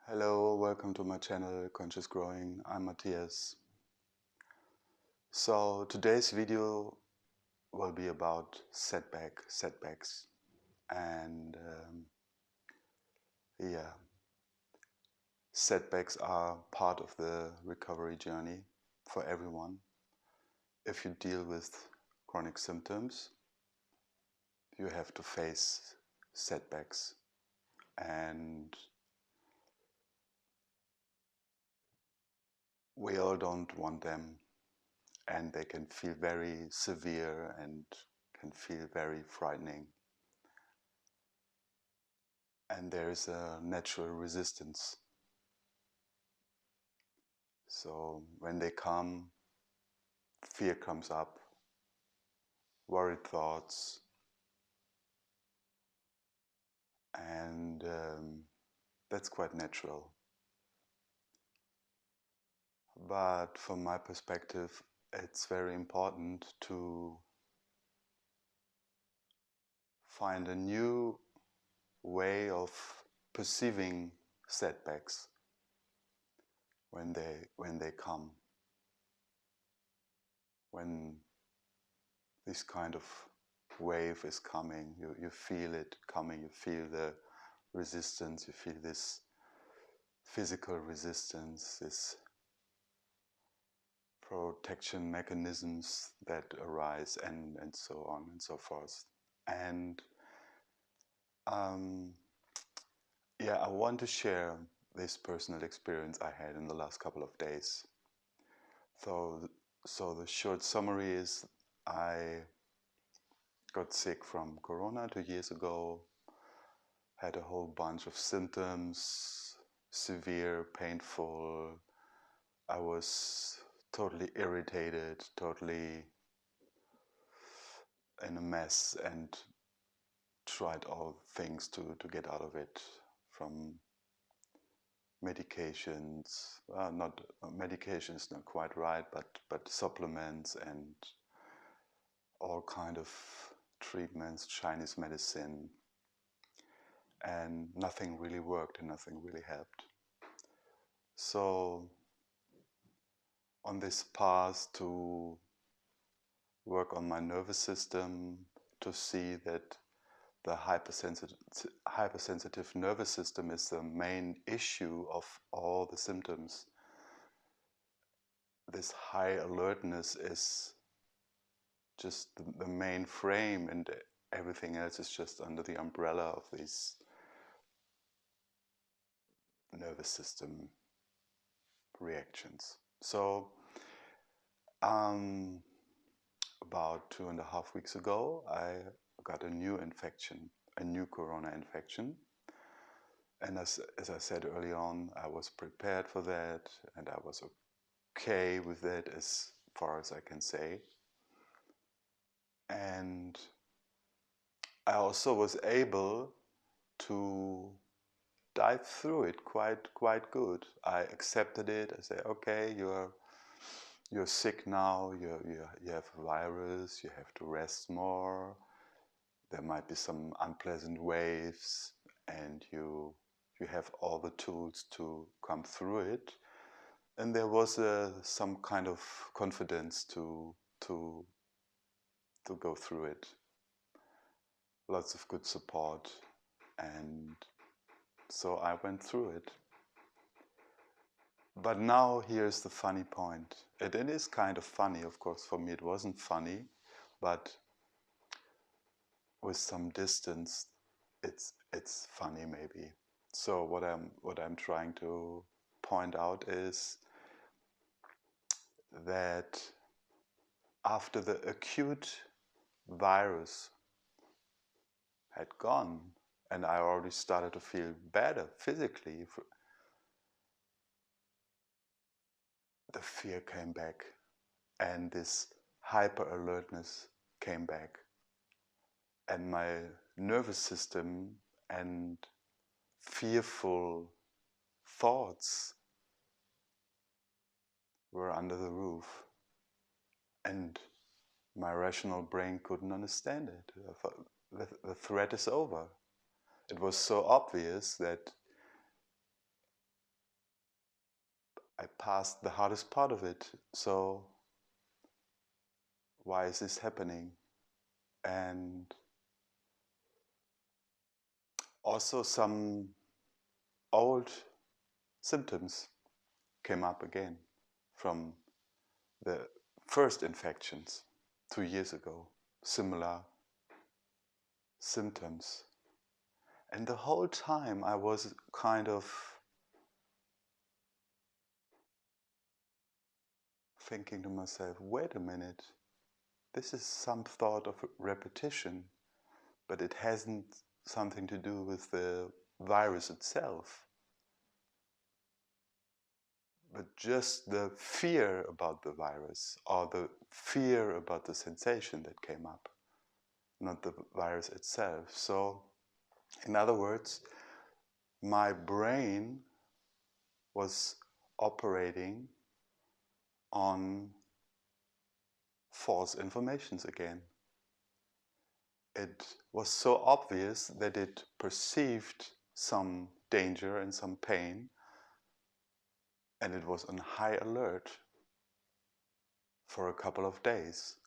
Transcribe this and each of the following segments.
Hello, welcome to my channel Conscious Growing. I'm Matthias. So today's video will be about setbacks, and yeah, setbacks are part of the recovery journey for everyone. If you deal with chronic symptoms, you have to face setbacks, and we all don't want them, and they can feel very severe and can feel very frightening. And there is a natural resistance. So when they come, fear comes up, worried thoughts, and that's quite natural. But from my perspective, it's very important to find a new way of perceiving setbacks when they come, when this kind of wave is coming. You feel it coming, you feel the resistance, you feel this physical resistance, this protection mechanisms that arise, and so on and so forth. And yeah, I want to share this personal experience I had in the last couple of days. So the short summary is I got sick from Corona 2 years ago, had a whole bunch of symptoms, severe, painful. I was totally irritated, totally in a mess, and tried all things to get out of it, from medications, not medications, not quite right, but supplements and all kind of treatments, Chinese medicine, and nothing really worked and nothing really helped. So on this path to work on my nervous system, to see that the hypersensitive nervous system is the main issue of all the symptoms. This high alertness is just the main frame, and everything else is just under the umbrella of these nervous system reactions. So about 2.5 weeks ago, I got a new infection, a new corona infection. And as I said early on, I was prepared for that, and I was okay with that as far as I can say. And I also was able to dive through it quite good. I accepted it. I said, okay, you're sick now. You have a virus. You have to rest more. There might be some unpleasant waves, and you have all the tools to come through it. And there was some kind of confidence to go through it. Lots of good support, and so I went through it. But now here's the funny point. It is kind of funny, of course. For me it wasn't funny, but with some distance it's funny maybe. So what I'm trying to point out is that after the acute virus had gone and I already started to feel better physically, the fear came back and this hyper alertness came back, and my nervous system and fearful thoughts were under the roof, and my rational brain couldn't understand it. I thought, the threat is over. It was so obvious that past the hardest part of it. So why is this happening? And also some old symptoms came up again from the first infections 2 years ago, similar symptoms. And the whole time I was kind of thinking to myself, wait a minute, this is some thought of repetition, but it hasn't something to do with the virus itself, but just the fear about the virus or the fear about the sensation that came up, not the virus itself. So, in other words, my brain was operating on false informations again. It was so obvious that it perceived some danger and some pain, and it was on high alert for a couple of days.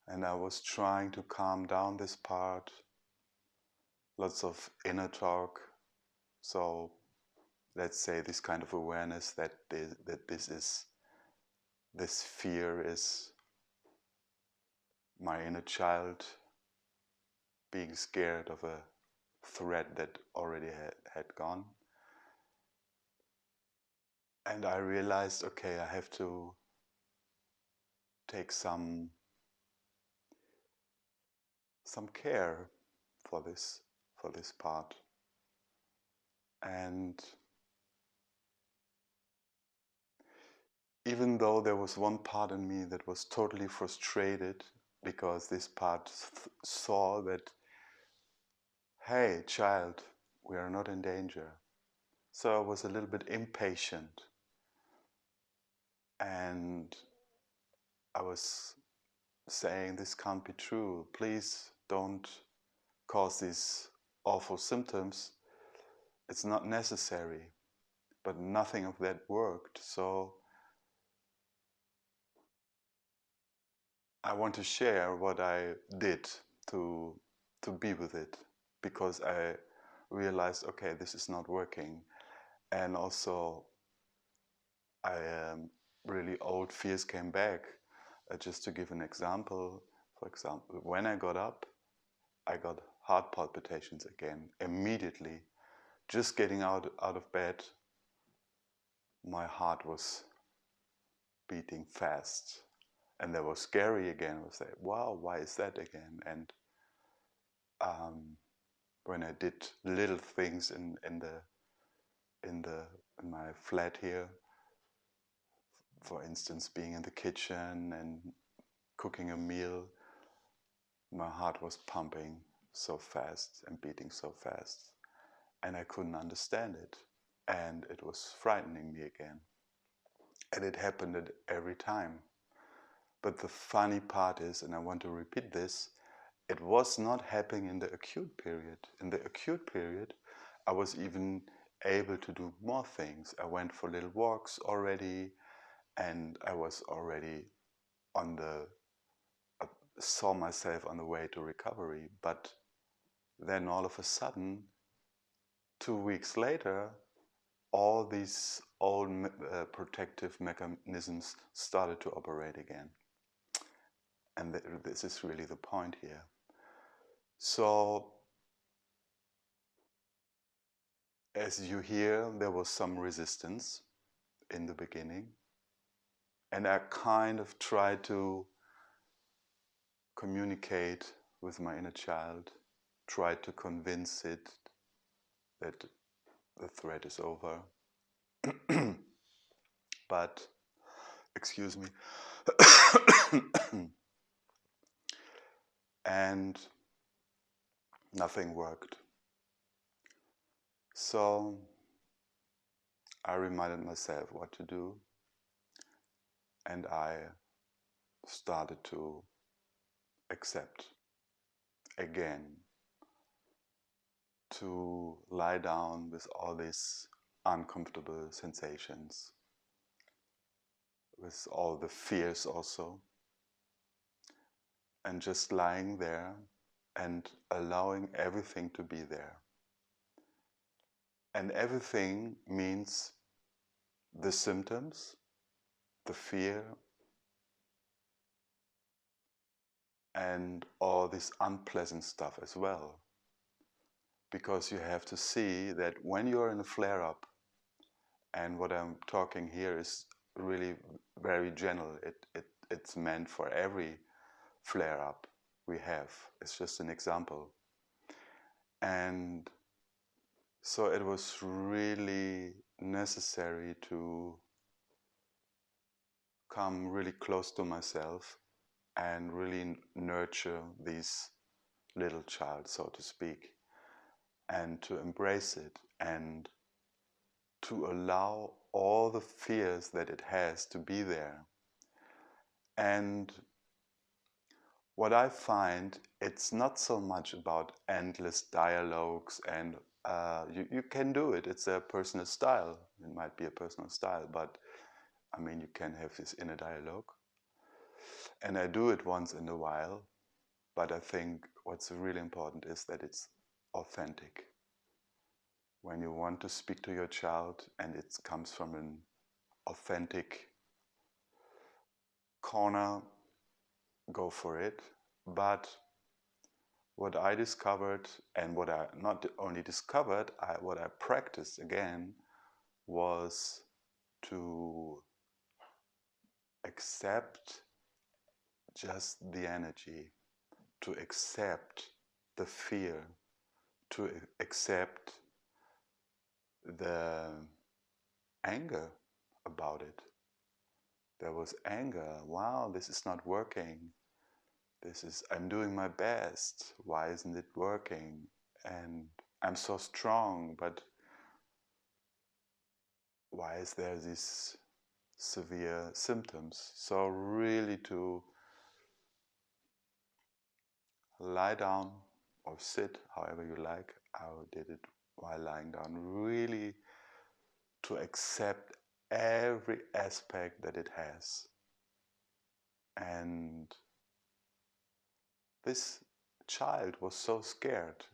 And I was trying to calm down this part, lots of inner talk. So let's say this kind of awareness that this fear is my inner child being scared of a threat that already had gone. And I realized, okay, I have to take some care for this part. And even though there was one part in me that was totally frustrated because this part saw that, hey, child, we are not in danger. So I was a little bit impatient, and I was saying, this can't be true. Please don't cause these awful symptoms. It's not necessary. But nothing of that worked. So I want to share what I did to be with it, because I realized, okay, this is not working. And also really old fears came back. Just to give an example, for example, when I got up, I got heart palpitations again, immediately. Just getting out of bed, my heart was beating fast. And that was scary again. I was like, wow, why is that again? And when I did little things in my flat here, for instance, being in the kitchen and cooking a meal, my heart was pumping so fast and beating so fast, and I couldn't understand it, and it was frightening me again. And it happened at every time. But the funny part is, and I want to repeat this, it was not happening in the acute period. In the acute period, I was even able to do more things. I went for little walks already, and I was already saw myself on the way to recovery. But then all of a sudden, 2 weeks later, all these old protective mechanisms started to operate again. And this is really the point here. So, as you hear, there was some resistance in the beginning. And I kind of tried to communicate with my inner child, tried to convince it that the threat is over. But, excuse me, and nothing worked. So I reminded myself what to do, and I started to accept again, to lie down with all these uncomfortable sensations, with all the fears also, and just lying there and allowing everything to be there. And everything means the symptoms, the fear, and all this unpleasant stuff as well. Because you have to see that when you're in a flare-up, and what I'm talking here is really very general, it's meant for every flare-up we have. It's just an example. And so it was really necessary to come really close to myself and really nurture this little child, so to speak, and to embrace it and to allow all the fears that it has to be there. And what I find, it's not so much about endless dialogues and you can do it. It's a personal style. It might be a personal style, but I mean, you can have this inner dialogue. And I do it once in a while, but I think what's really important is that it's authentic. When you want to speak to your child and it comes from an authentic corner, go for it. But what I discovered, and what I not only discovered, what I practiced again, was to accept just the energy, to accept the fear, to accept the anger about it. There was anger. Wow, this is not working. I'm doing my best. Why isn't it working? And I'm so strong, but why is there these severe symptoms? So really to lie down or sit, however you like. I did it while lying down. Really to accept every aspect that it has. And this child was so scared.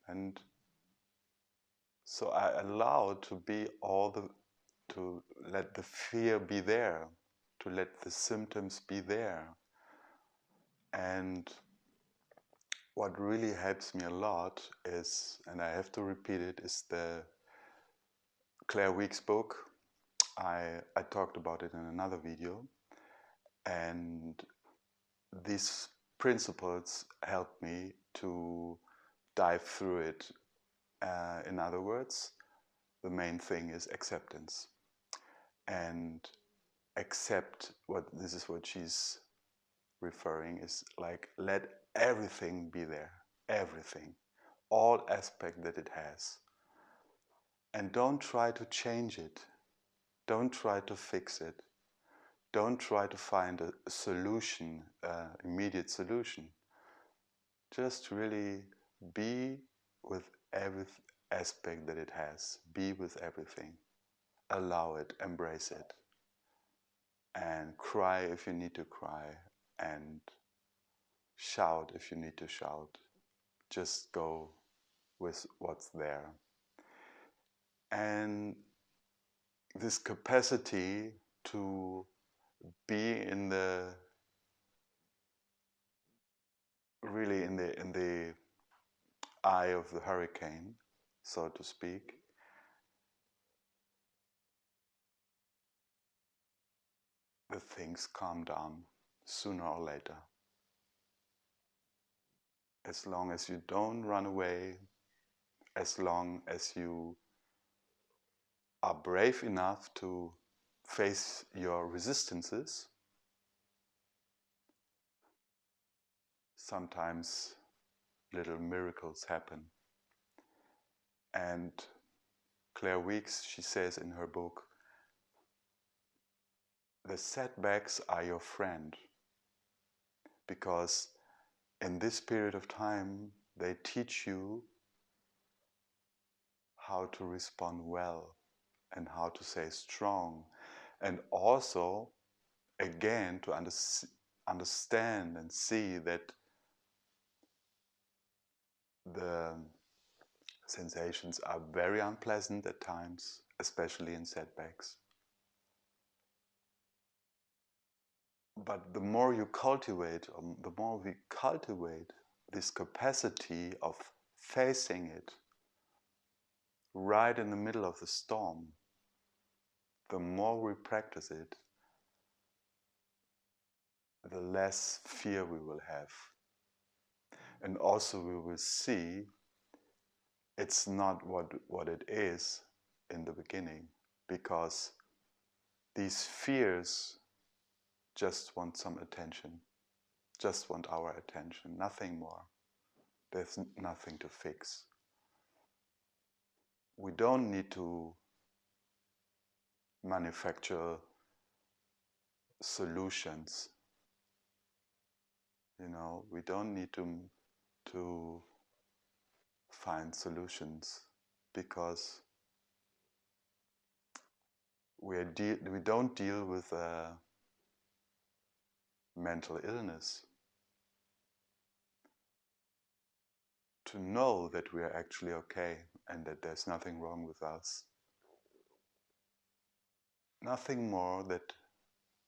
And so I allowed to let the fear be there, to let the symptoms be there. And what really helps me a lot is, and I have to repeat it, is the Claire Week's book. I talked about it in another video. And these principles help me to dive through it. In other words, the main thing is acceptance. And accept this is what she's referring, is like let everything be there, everything, all aspect that it has. And don't try to change it. Don't try to fix it. Don't try to find a solution, immediate solution. Just really be with every aspect that it has. Be with everything. Allow it, embrace it. And cry if you need to cry. And shout if you need to shout. Just go with what's there. And this capacity to be in the really in the eye of the hurricane, so to speak, the things calm down sooner or later. As long as you don't run away, as long as you are brave enough to face your resistances, sometimes little miracles happen. And Claire Weeks, she says in her book, the setbacks are your friend, because in this period of time they teach you how to respond well and how to stay strong. And also, again, to understand and see that the sensations are very unpleasant at times, especially in setbacks. But the more you cultivate, or the more we cultivate this capacity of facing it right in the middle of the storm, the more we practice it, the less fear we will have. And also we will see it's not what it is in the beginning, because these fears just want some attention, just want our attention, nothing more. There's nothing to fix. We don't need to manufacture solutions. We don't need to find solutions, because we don't deal with mental illness. To know that we are actually okay and that there's nothing wrong with us. Nothing more that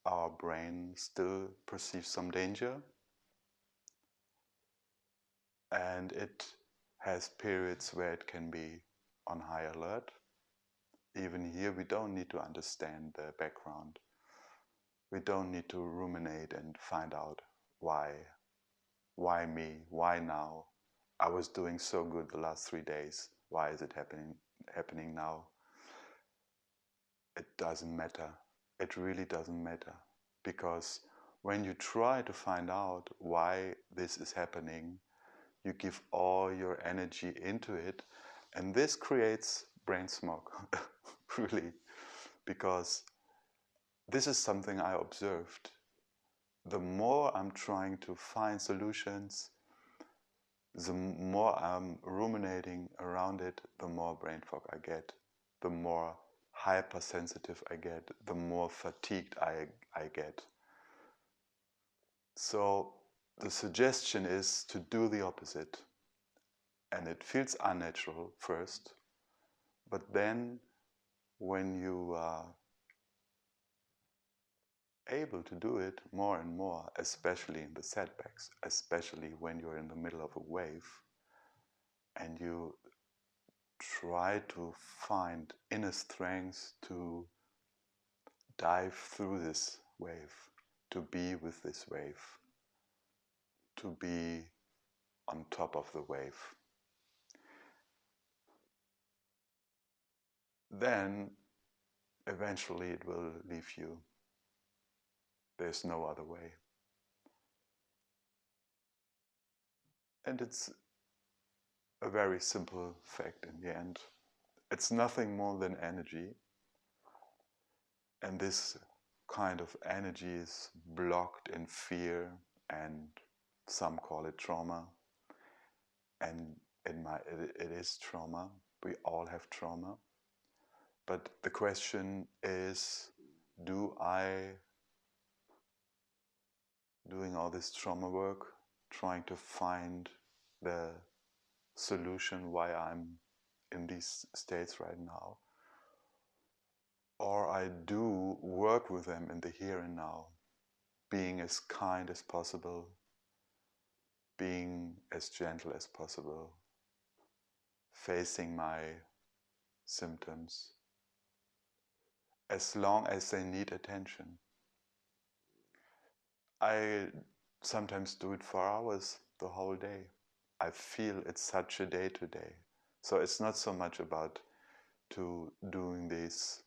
our brain still perceives some danger, and it has periods where it can be on high alert. Even here we don't need to understand the background. We don't need to ruminate and find out why me, why now? I was doing so good the last 3 days. Why is it happening now? It doesn't matter. It really doesn't matter. Because when you try to find out why this is happening, you give all your energy into it, and this creates brain smog, really. Because this is something I observed. The more I'm trying to find solutions, the more I'm ruminating around it, the more brain fog I get, the more hypersensitive I get, the more fatigued I get. So the suggestion is to do the opposite. And it feels unnatural first, but then when you are able to do it more and more, especially in the setbacks, especially when you're in the middle of a wave, and you try to find inner strength to dive through this wave, to be with this wave, to be on top of the wave, then eventually it will leave you. There's no other way. And it's a very simple fact in the end. It's nothing more than energy. And this kind of energy is blocked in fear, and some call it trauma. And it is trauma. We all have trauma. But the question is, do I, doing all this trauma work, trying to find the solution why I'm in these states right now, or I do work with them in the here and now, being as kind as possible, being as gentle as possible, facing my symptoms, as long as they need attention. I sometimes do it for hours, the whole day. I feel it's such a day today. So it's not so much about doing these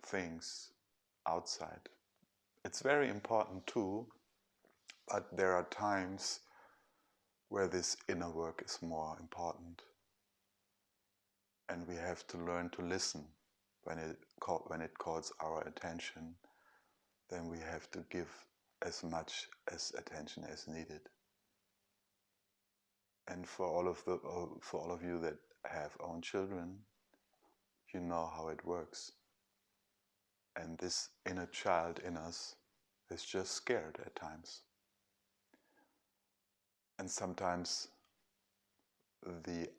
things outside. It's very important too, but there are times where this inner work is more important. And we have to learn to listen when it calls our attention. Then we have to give as much as attention as needed. And for all of you that have own children, you know how it works. And this inner child in us is just scared at times. And sometimes the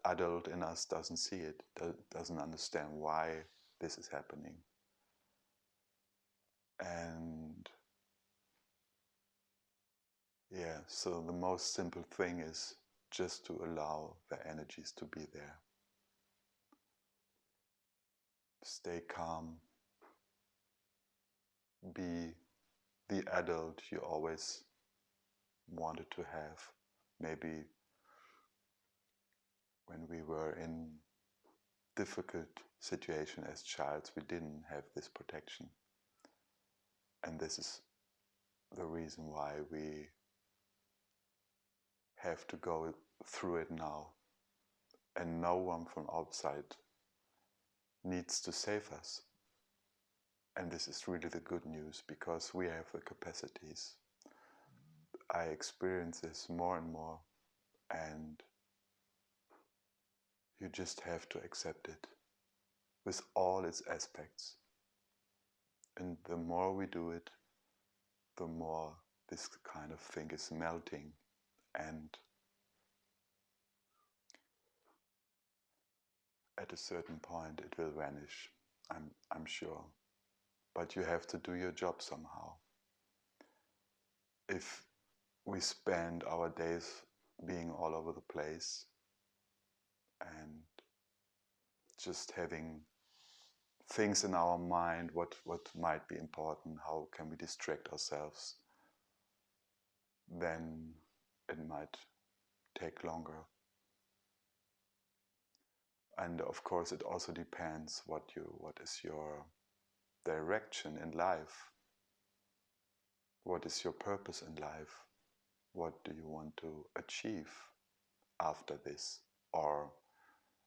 adult in us doesn't see it, doesn't understand why this is happening. And yeah, so the most simple thing is just to allow the energies to be there. Stay calm, be the adult you always wanted to have. Maybe when we were in difficult situation as childs, we didn't have this protection. And this is the reason why we have to go through it now. And no one from outside needs to save us. And this is really the good news, because we have the capacities. I experience this more and more, and you just have to accept it with all its aspects. And the more we do it, the more this kind of thing is melting, and at a certain point it will vanish, I'm sure. But you have to do your job somehow. If we spend our days being all over the place and just having things in our mind, what might be important, how can we distract ourselves, then it might take longer. And of course it also depends what is your direction in life. What is your purpose in life? What do you want to achieve after this? Or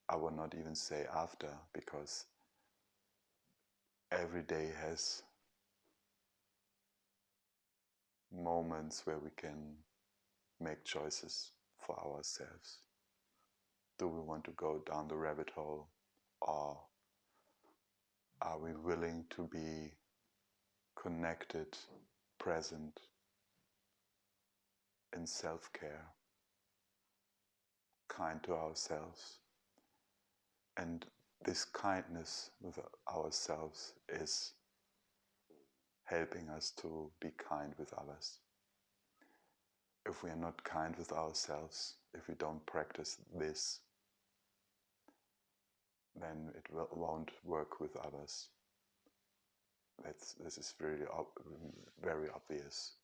I will not even say after, because every day has moments where we can make choices for ourselves. Do we want to go down the rabbit hole, or are we willing to be connected, present, in self-care, kind to ourselves? And this kindness with ourselves is helping us to be kind with others. If we are not kind with ourselves, if we don't practice this, then it won't work with others. This is really very obvious.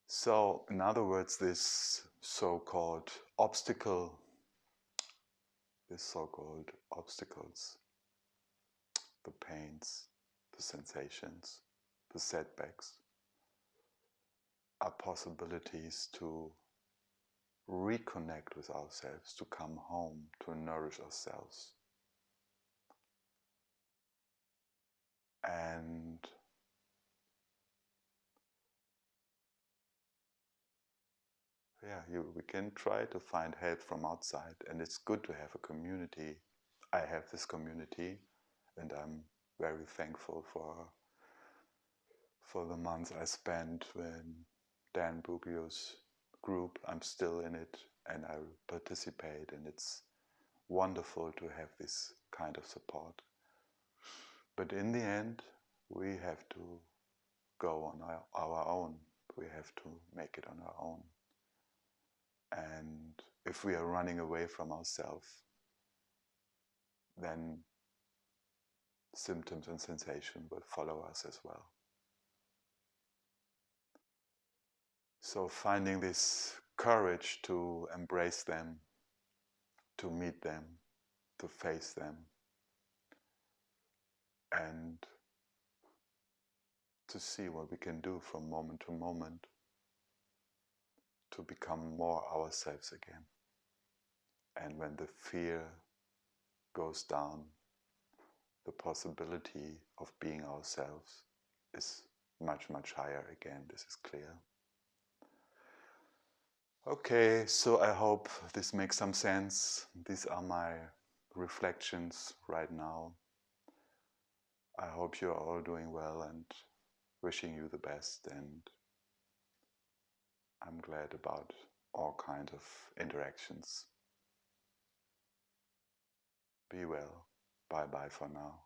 So, in other words, this so-called obstacles, the pains, the sensations, the setbacks, are possibilities to reconnect with ourselves, to come home, to nourish ourselves. And yeah, we can try to find help from outside, and it's good to have a community. I have this community, and I'm very thankful for the months I spent in Dan Bugio's group. I'm still in it, and I participate, and it's wonderful to have this kind of support. But in the end, we have to go on our own. We have to make it on our own. And if we are running away from ourselves, then symptoms and sensation will follow us as well. So finding this courage to embrace them, to meet them, to face them, and to see what we can do from moment to moment to become more ourselves again. And when the fear goes down, the possibility of being ourselves is much, much higher again. This is clear. Okay, so I hope this makes some sense. These are my reflections right now. I hope you're all doing well and wishing you the best, and I'm glad about all kinds of interactions. Be well. Bye bye for now.